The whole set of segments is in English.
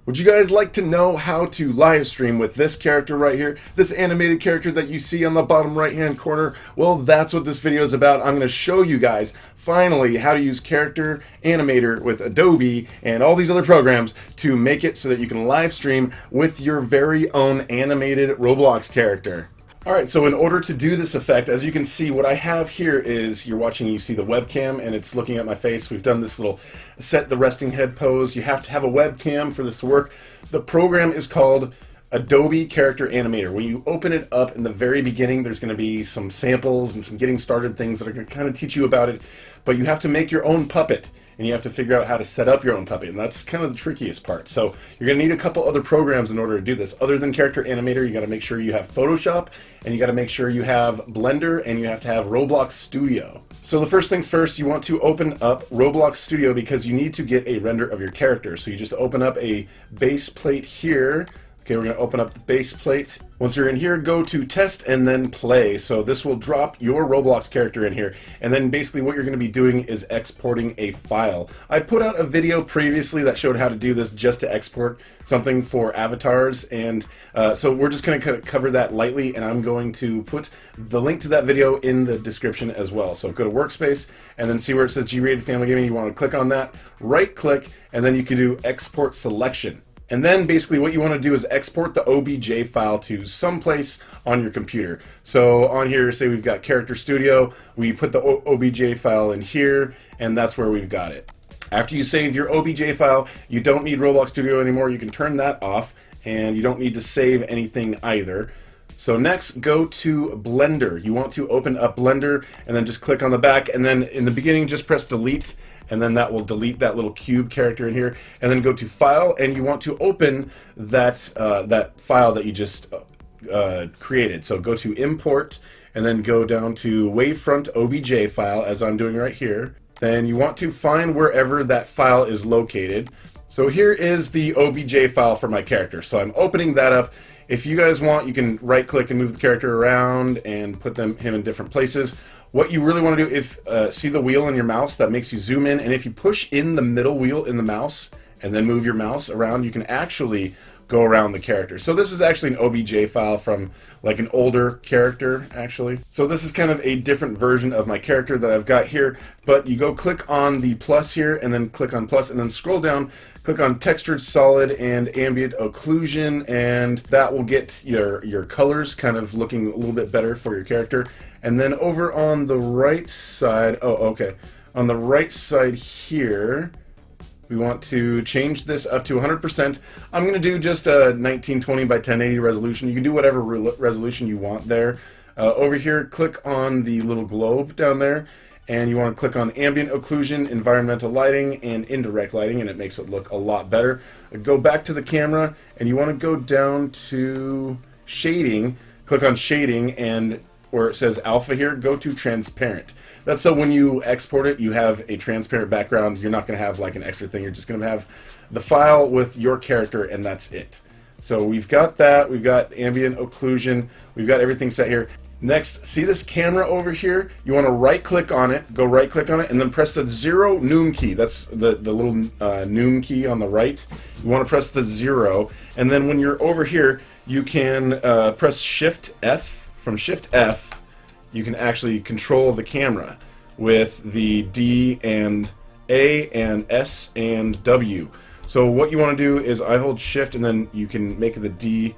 Would you guys like to know how to live stream with this character right here? This animated character that you see on the bottom right hand corner? Well, that's what this video is about. I'm going to show you guys finally how to use Character Animator with Adobe and all these other programs to make it so that you can live stream with your very own animated Roblox character. Alright, so in order to do this effect, as you can see, what I have here is, you see the webcam and it's looking at my face. We've done this little set the resting head pose. You have to have a webcam for this to work. The program is called Adobe Character Animator. When you open it up in the very beginning, there's going to be some samples and some getting started things that are going to kind of teach you about it, but you have to make your own puppet. And you have to figure out how to set up your own puppet, and that's kind of the trickiest part. So you're going to need a couple other programs in order to do this. Other than Character Animator, you got to make sure you have Photoshop, and you got to make sure you have Blender, and you have to have Roblox Studio. So the first things first, you want to open up Roblox Studio because you need to get a render of your character. So you just open up a base plate here. Okay, we're going to open up the base plate. Once you're in here, go to test and then play. So this will drop your Roblox character in here. And then basically what you're going to be doing is exporting a file. I put out a video previously that showed how to do this just to export something for avatars. And so we're just going to cover that lightly. And I'm going to put the link to that video in the description as well. So go to Workspace and then see where it says G-Rated Family Gaming. You want to click on that, right click, and then you can do Export Selection. And then basically what you want to do is export the OBJ file to someplace on your computer. So on here, say we've got Character Studio, we put the OBJ file in here, and that's where we've got it. After you save your OBJ file, you don't need Roblox Studio anymore. You can turn that off, and you don't need to save anything either. So next, go to Blender. You want to open up Blender, and then just click on the back, and then in the beginning, just press Delete, and then that will delete that little cube character in here. And then go to File, and you want to open that that file that you just created. So go to Import, and then go down to Wavefront OBJ file, as I'm doing right here. Then you want to find wherever that file is located. So here is the OBJ file for my character. So I'm opening that up. If you guys want, you can right-click and move the character around and put him in different places. What you really want to do, see the wheel on your mouse that makes you zoom in, and if you push in the middle wheel in the mouse and then move your mouse around, you can actually go around the character. So this is actually an OBJ file from like an older character, actually. So this is kind of a different version of my character that I've got here, but you go click on the plus here and then click on plus and then scroll down, click on textured solid and ambient occlusion, and that will get your colors kind of looking a little bit better for your character. And then over on the right side, on the right side here, we want to change this up to 100%. I'm going to do just a 1920 by 1080 resolution. You can do whatever resolution you want there. Over here, click on the little globe down there, and you want to click on ambient occlusion, environmental lighting, and indirect lighting, and it makes it look a lot better. Go back to the camera, and you want to go down to shading. Click on shading, and where it says alpha here, go to transparent. That's so when you export it, you have a transparent background. You're not going to have like an extra thing. You're just going to have the file with your character, and that's it. So we've got that. We've got ambient occlusion. We've got everything set here. Next, see this camera over here? You want to right-click on it, go right-click on it, and then press the 0 noom key. That's the little noom key on the right. You want to press the 0, and then when you're over here, you can press Shift F. From Shift F, you can actually control the camera with the D and A and S and W. So what you want to do is I hold Shift and then you can make the D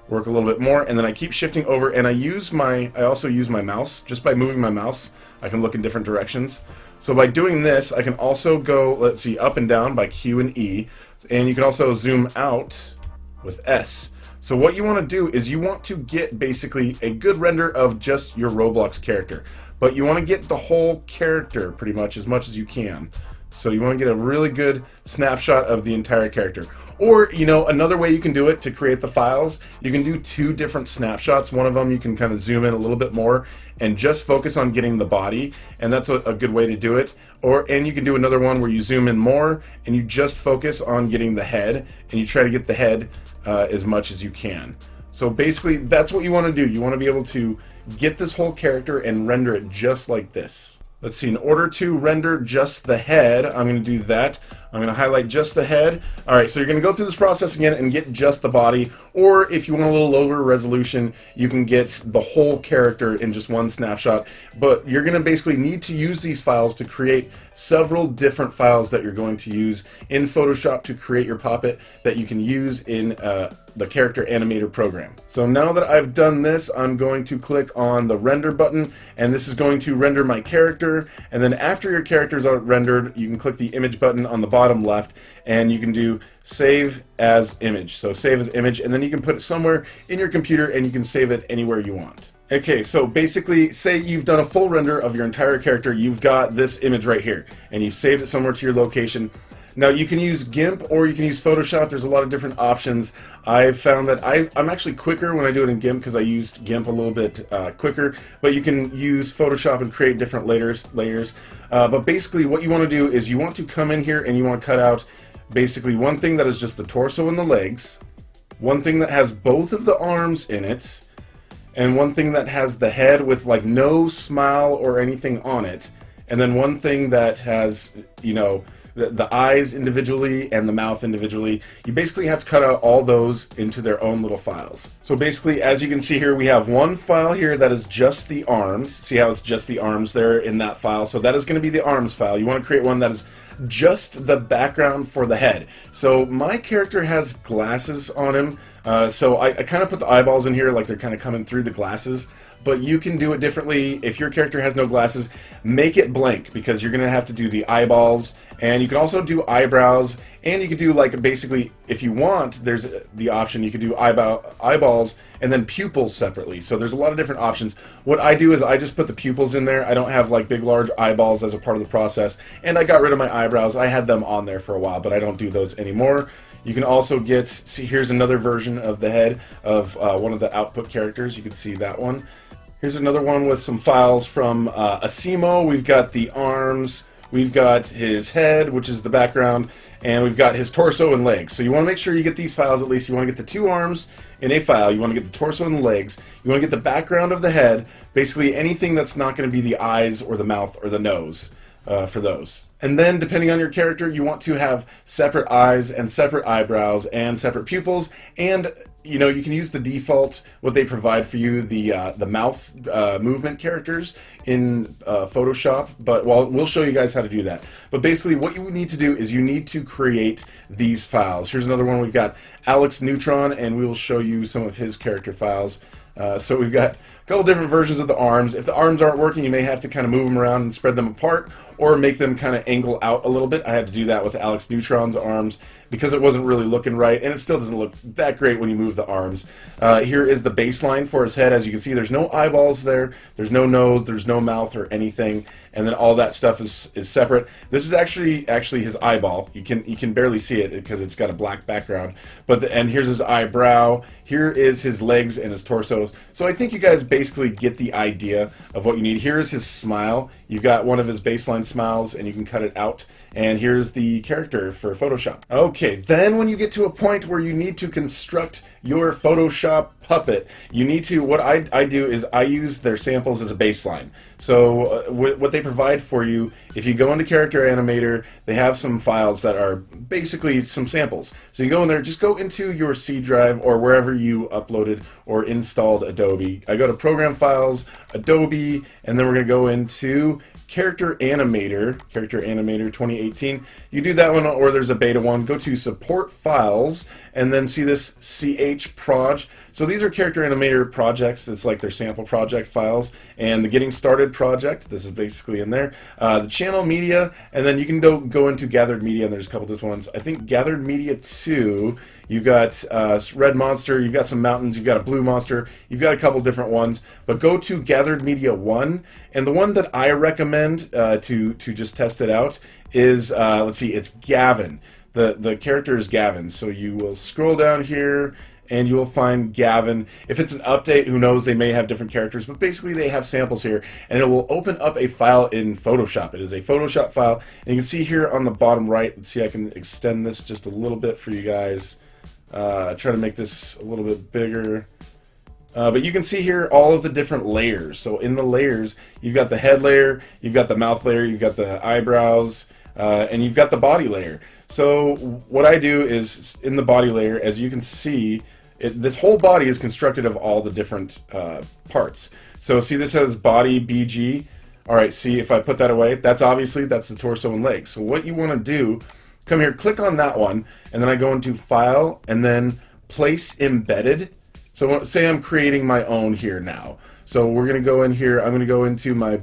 work a little bit more, and then I keep shifting over, and I also use my mouse. Just by moving my mouse, I can look in different directions. So by doing this, I can also go, let's see, up and down by Q and E, and you can also zoom out with S. So what you want to do is you want to get basically a good render of just your Roblox character, but you want to get the whole character pretty much as you can. So you want to get a really good snapshot of the entire character. Or, another way you can do it to create the files, you can do 2 different snapshots. One of them you can kind of zoom in a little bit more and just focus on getting the body, and that's a good way to do it. And you can do another one where you zoom in more and you just focus on getting the head, and you try to get the head as much as you can. So basically that's what you want to do. You want to be able to get this whole character and render it just like this. Let's see, in order to render just the head, I'm going to do that. I'm going to highlight just the head. All right, so you're going to go through this process again and get just the body, or if you want a little lower resolution, you can get the whole character in just one snapshot. But you're going to basically need to use these files to create several different files that you're going to use in Photoshop to create your puppet that you can use in the character animator program. So now that I've done this, I'm going to click on the render button, and this is going to render my character. And then after your characters are rendered, you can click the image button on the bottom left, and you can do save as image. So save as image, and then you can put it somewhere in your computer and you can save it anywhere you want. Okay, so basically, say you've done a full render of your entire character, you've got this image right here, and you've saved it somewhere to your location. Now you can use GIMP or you can use Photoshop. There's a lot of different options. I've found that I'm actually quicker when I do it in GIMP because I used GIMP a little bit quicker, but you can use Photoshop and create different layers. But basically what you want to do is you want to come in here and you want to cut out basically one thing that is just the torso and the legs, one thing that has both of the arms in it, and one thing that has the head with like no smile or anything on it, and then one thing that has, you know, the eyes individually and the mouth individually. You basically have to cut out all those into their own little files. So basically, as you can see here, we have one file here that is just the arms. See how it's just the arms there in that file? So that is going to be the arms file. You want to create one that is just the background for the head. So my character has glasses on him, so I kind of put the eyeballs in here like they're kind of coming through the glasses. But you can do it differently. If your character has no glasses, make it blank, because you're going to have to do the eyeballs, and you can also do eyebrows, and you could do, like, basically, if you want, there's the option, you could do eyeballs and then pupils separately. So there's a lot of different options. What I do is I just put the pupils in there. I don't have, like, big, large eyeballs as a part of the process, and I got rid of my eyebrows. I had them on there for a while, but I don't do those anymore. You can also get, see, here's another version of the head of one of the output characters. You can see that one. Here's another one with some files from Asimo. We've got the arms, we've got his head, which is the background, and we've got his torso and legs. So you want to make sure you get these files at least. You want to get the two arms in a file, you want to get the torso and the legs, you want to get the background of the head, basically anything that's not going to be the eyes or the mouth or the nose for those. And then, depending on your character, you want to have separate eyes and separate eyebrows and separate pupils, and you know, you can use the default, what they provide for you, the mouth movement characters in Photoshop, but well, we'll show you guys how to do that. But basically what you need to do is you need to create these files. Here's another one. We've got Alex Neutron, and we will show you some of his character files. So we've got a couple different versions of the arms. If the arms aren't working, you may have to kind of move them around and spread them apart, or make them kind of angle out a little bit. I had to do that with Alex Neutron's arms because it wasn't really looking right, and it still doesn't look that great when you move the arms. Here is the baseline for his head. As you can see, there's no eyeballs there, there's no nose, there's no mouth or anything, and then all that stuff is separate. This is actually his eyeball. You can barely see it because it's got a black background. But and here's his eyebrow. Here is his legs and his torso. So I think you guys basically get the idea of what you need. Here is his smile. You've got one of his baseline smiles, and you can cut it out. And here's the character for Photoshop. Okay, then when you get to a point where you need to construct your Photoshop puppet, you need to, what I do is I use their samples as a baseline. So what they provide for you, if you go into Character Animator, they have some files that are basically some samples. So you go in there, just go into your C drive or wherever you uploaded or installed Adobe. I go to Program Files, Adobe, and then we're going to go into Character Animator 2018. You do that one, or there's a beta one. Go to Support Files, and then see this CH Proj. So these are Character Animator projects. It's like their sample project files. And the Getting Started project, this is basically in there. The Channel Media, and then you can go into Gathered Media, and there's a couple different ones. I think Gathered Media 2, you've got Red Monster, you've got some mountains, you've got a Blue Monster, you've got a couple different ones. But go to Gathered Media 1, and the one that I recommend to just test it out is, let's see, it's Gavin. The character is Gavin. So you will scroll down here, and you will find Gavin. If it's an update, who knows, they may have different characters, but basically they have samples here, and it will open up a file in Photoshop. It is a Photoshop file, and you can see here on the bottom right, let's see, I can extend this just a little bit for you guys. Try to make this a little bit bigger. But you can see here all of the different layers. So in the layers, you've got the head layer, you've got the mouth layer, you've got the eyebrows, and you've got the body layer. So what I do is in the body layer, as you can see, this whole body is constructed of all the different parts. So see, this says body BG. All right, see, if I put that away, that's the torso and legs. So what you want to do, come here, click on that one, and then I go into File, and then Place Embedded. So say I'm creating my own here now. So we're going to go in here, I'm going to go into my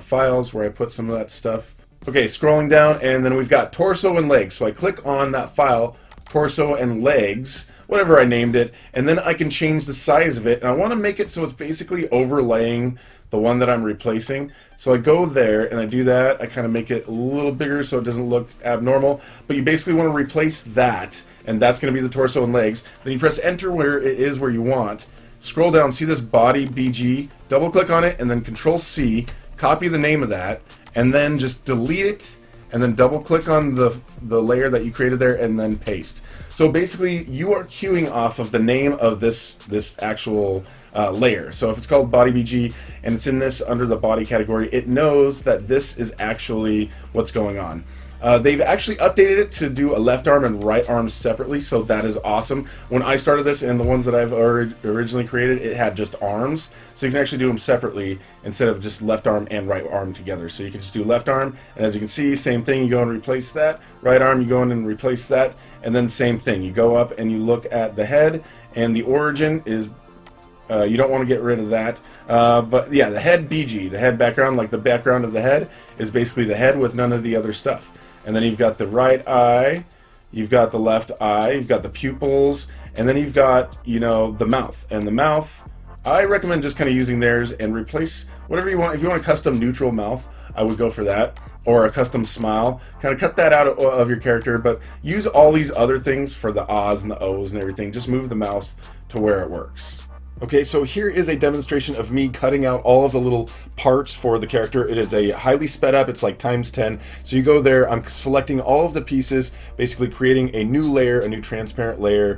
files where I put some of that stuff. Okay, scrolling down, and then we've got torso and legs. So I click on that file, torso and legs, whatever I named it, and then I can change the size of it, and I want to make it so it's basically overlaying the one that I'm replacing. So I go there and I do that. I kind of make it a little bigger so it doesn't look abnormal, but you basically want to replace that, and that's going to be the torso and legs. Then you press enter where it is where you want. Scroll down, see this body BG, double click on it, and then Control C, copy the name of that, and then just delete it, and then double click on the layer that you created there, and then paste. So basically you are queuing off of the name of this actual layer. So if it's called body BG and it's in this under the body category, it knows that this is actually what's going on. They've actually updated it to do a left arm and right arm separately, so that is awesome. When I started this, and the ones that I've originally created, it had just arms, so you can actually do them separately instead of just left arm and right arm together. So you can just do left arm, and as you can see, same thing, you go and replace that. Right arm, you go in and replace that, and then same thing. You go up and you look at the head, and the origin is you don't want to get rid of that. But yeah, the head BG, the head background, like the background of the head, is basically the head with none of the other stuff. And then you've got the right eye, you've got the left eye, you've got the pupils, and then you've got, you know, the mouth. And the mouth, I recommend just kind of using theirs and replace whatever you want. If you want a custom neutral mouth, I would go for that. Or a custom smile. Kind of cut that out of your character, but use all these other things for the ahs and the ohs and everything. Just move the mouth to where it works. Okay, so here is a demonstration of me cutting out all of the little parts for the character. It is a highly sped up, it's like ×10. So you go there, I'm selecting all of the pieces, basically creating a new layer, a new transparent layer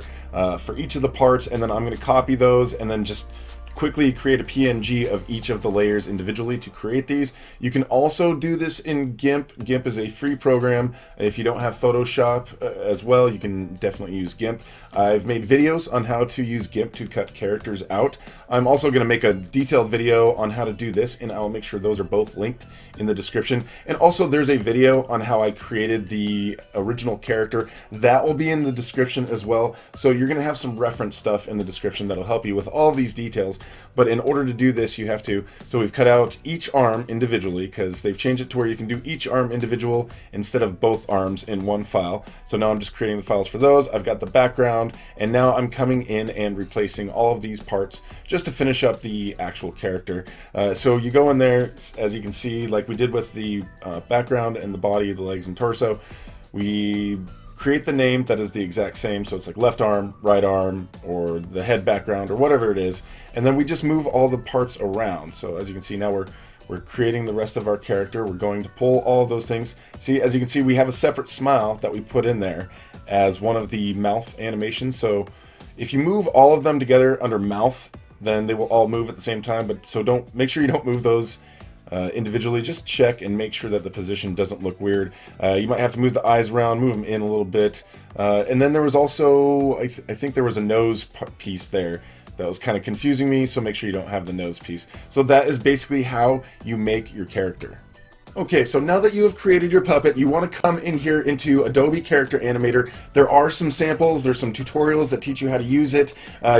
for each of the parts, and then I'm going to copy those and then just quickly create a PNG of each of the layers individually to create these. You can also do this in GIMP. GIMP is a free program. If you don't have Photoshop as well, you can definitely use GIMP. I've made videos on how to use GIMP to cut characters out. I'm also going to make a detailed video on how to do this, and I'll make sure those are both linked in the description. And also there's a video on how I created the original character. That will be in the description as well. So you're going to have some reference stuff in the description that'll help you with all these details. But in order to do this, you have to, so we've cut out each arm individually because they've changed it to where you can do each arm individual instead of both arms in one file. So now I'm just creating the files for those. I've got the background, and now I'm coming in and replacing all of these parts just to finish up the actual character. So you go in there, as you can see, like we did with the background and the body, the legs and torso, we create the name that is the exact same, so it's like left arm, right arm, or the head background, or whatever it is, and then we just move all the parts around. So as you can see, now we're creating the rest of our character. We're going to pull all of those things. See, as you can see, we have a separate smile that we put in there as one of the mouth animations. So if you move all of them together under mouth, then they will all move at the same time. But so make sure you don't move those individually. Just check and make sure that the position doesn't look weird. You might have to move the eyes around, move them in a little bit. And then there was also, I think there was a nose piece there that was kind of confusing me, so make sure you don't have the nose piece. So that is basically how you make your character. Okay, so now that you have created your puppet, you want to come in here into Adobe Character Animator. There are some samples, there's some tutorials that teach you how to use it.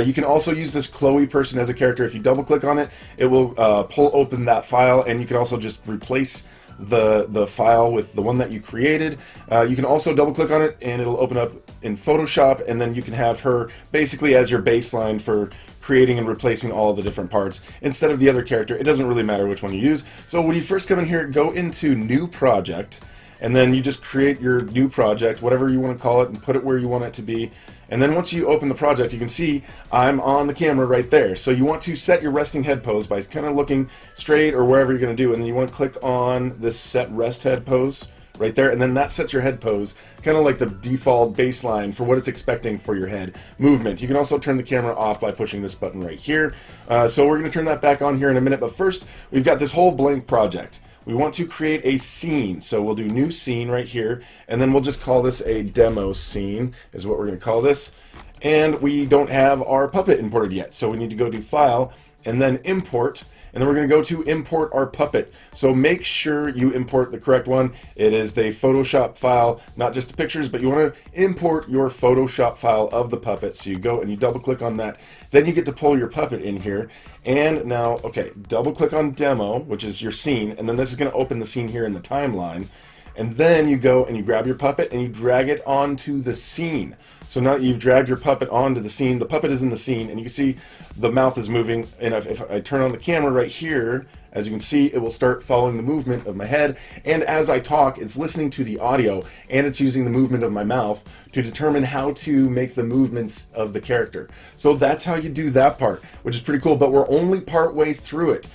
You can also use this Chloe person as a character. If you double click on it, it will pull open that file, and you can also just replace the file with the one that you created. You can also double click on it and it'll open up in Photoshop, and then you can have her basically as your baseline for creating and replacing all the different parts instead of the other character. It doesn't really matter which one you use. So when you first come in here, go into New Project, and then you just create your new project, whatever you want to call it, and put it where you want it to be. And then once you open the project, you can see I'm on the camera right there. So you want to set your resting head pose by kind of looking straight or wherever you're going to do, and then you want to click on this set rest head pose right there, and then that sets your head pose, kind of like the default baseline for what it's expecting for your head movement. You can also turn the camera off by pushing this button right here. So we're going to turn that back on here in a minute, but first we've got this whole blank project. we want to create a scene. So we'll do new scene right here, and then we'll just call this a demo scene is what we're going to call this. And we don't have our puppet imported yet, so we need to go to File and then Import, and then we're going to go to import our puppet. So make sure you import the correct one. It is the Photoshop file, not just the pictures, but you want to import your Photoshop file of the puppet. So you go and you double click on that. Then you get to pull your puppet in here. And now, okay, double click on demo, which is your scene, and then this is going to open the scene here in the timeline. And then you go and you grab your puppet and you drag it onto the scene. So now that you've dragged your puppet onto the scene, the puppet is in the scene, and you can see the mouth is moving. And if I turn on the camera right here, as you can see, it will start following the movement of my head. And as I talk, it's listening to the audio, and it's using the movement of my mouth to determine how to make the movements of the character. So that's how you do that part, which is pretty cool, but we're only part way through it.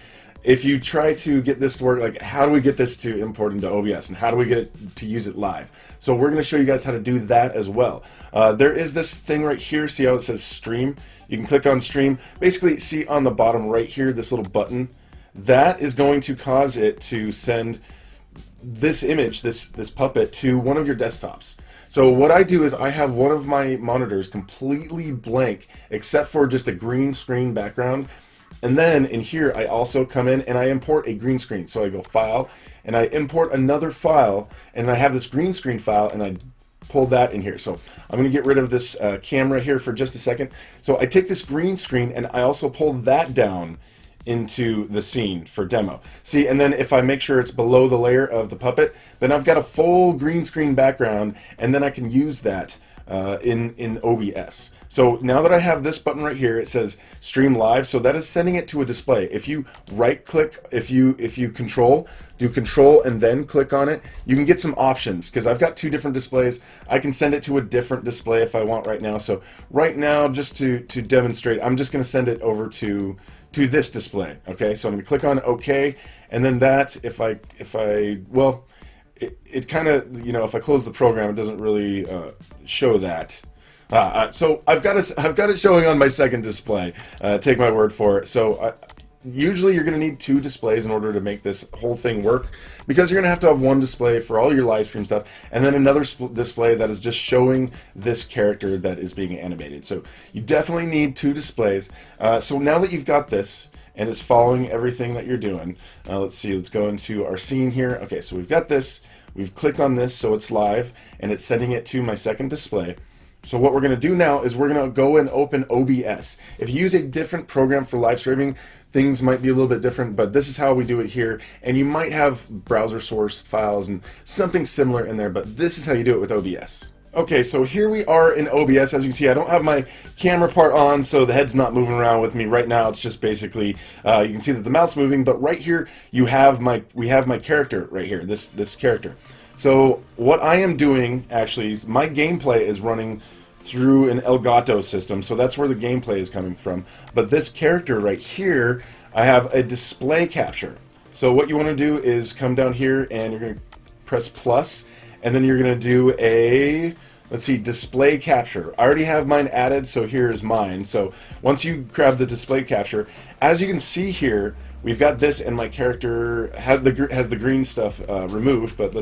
If you try to get this to work, like how do we get this to import into OBS and how do we get it to use it live? So we're going to show you guys how to do that as well. There is this thing right here, see how it says stream? You can click on stream. Basically, see on the bottom right here, this little button. That is going to cause it to send this image, this puppet, to one of your desktops. So what I do is I have one of my monitors completely blank except for just a green screen background. And then in here, I also come in and I import a green screen. So I go File, and I import another file, and I have this green screen file, and I pull that in here. So I'm going to get rid of this camera here for just a second. So I take this green screen, and I also pull that down into the scene for demo. See, and then if I make sure it's below the layer of the puppet, then I've got a full green screen background, and then I can use that in OBS. So now that I have this button right here, it says stream live, so that is sending it to a display. If you right click, if you do control and then click on it, you can get some options, because I've got two different displays. I can send it to a different display if I want right now. So right now, just to demonstrate, I'm just going to send it over to this display. Okay, so I'm going to click on OK, and then that, it kind of, if I close the program, it doesn't really show that. So I've got it showing on my second display. Take my word for it. So usually you're going to need two displays in order to make this whole thing work, because you're going to have one display for all your live stream stuff, and then another display that is just showing this character that is being animated. So you definitely need two displays. So now that you've got this and it's following everything that you're doing, let's go into our scene here. Okay, so we've got this. We've clicked on this, so it's live, and it's sending it to my second display. So what we're going to do now is we're going to go and open OBS. If you use a different program for live streaming, things might be a little bit different, but this is how we do it here. And you might have browser source files and something similar in there, but this is how you do it with OBS. Okay, so here we are in OBS. As you can see, I don't have my camera part on, so the head's not moving around with me right now. It's just basically, you can see that the mouth's moving, but right here we have my character right here, this character. So what I am doing, actually, is my gameplay is running through an Elgato system, so that's where the gameplay is coming from. But this character right here, I have a display capture. So what you want to do is come down here and you're going to press plus, and then you're going to do a, let's see, display capture. I already have mine added, so here's mine. So once you grab the display capture, as you can see here, we've got this, and my character has the green stuff removed, but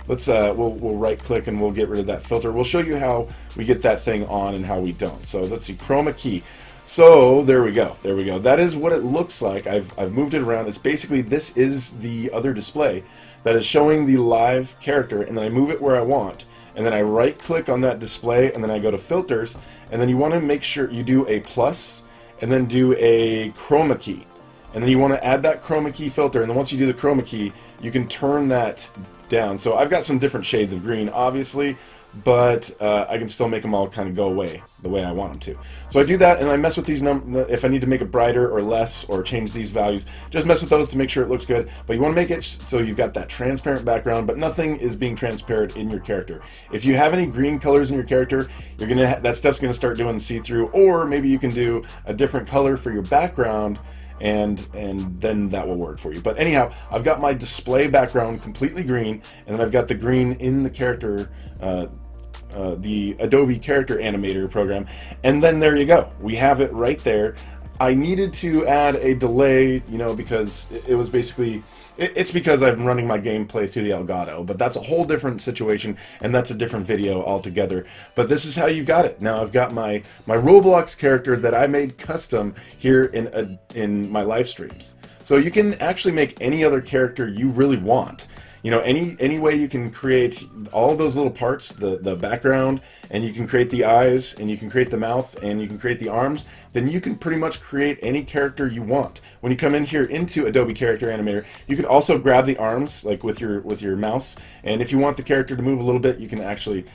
we'll right click and we'll get rid of that filter. We'll show you how we get that thing on and how we don't. So let's see, chroma key. So there we go. That is what it looks like. I've moved it around. It's basically, this is the other display that is showing the live character, and then I move it where I want, and then I right click on that display, and then I go to filters, and then you want to make sure you do a plus and then do a chroma key, and then you want to add that chroma key filter, and then once you do the chroma key, you can turn that down. So I've got some different shades of green, obviously, but I can still make them all kind of go away the way I want them to. So I do that, and I mess with these numbers. If I need to make it brighter or less or change these values, just mess with those to make sure it looks good. But you want to make it so you've got that transparent background, but nothing is being transparent in your character. If you have any green colors in your character, you're gonna that stuff's gonna start doing see-through, or maybe you can do a different color for your background, and then that will work for you. But anyhow, I've got my display background completely green, and then I've got the green in the character, the Adobe character animator program, and then there you go. We have it right there. I needed to add a delay, you know, because it was basically, it's because I'm running my gameplay through the Elgato, but that's a whole different situation, and that's a different video altogether. But this is how you've got it. Now I've got my Roblox character that I made custom here in my live streams. So you can actually make any other character you really want. You know, any way you can create all those little parts, the background, and you can create the eyes, and you can create the mouth, and you can create the arms, then you can pretty much create any character you want. When you come in here into Adobe Character Animator, you can also grab the arms, like with your mouse, and if you want the character to move a little bit, you can actually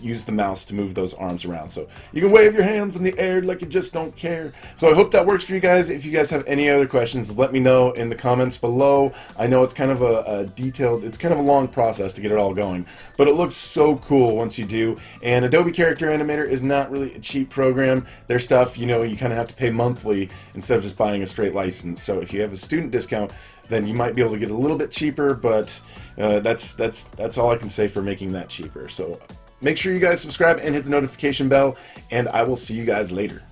use the mouse to move those arms around. So you can wave your hands in the air like you just don't care. So I hope that works for you guys. If you guys have any other questions, let me know in the comments below. I know it's kind of a detailed, it's kind of a long process to get it all going, but it looks so cool once you do. And Adobe Character Animator is not really a cheap program. Their stuff, you know, you kind of have to pay monthly instead of just buying a straight license. So if you have a student discount, then you might be able to get a little bit cheaper, but that's all I can say for making that cheaper. So make sure you guys subscribe and hit the notification bell, and I will see you guys later.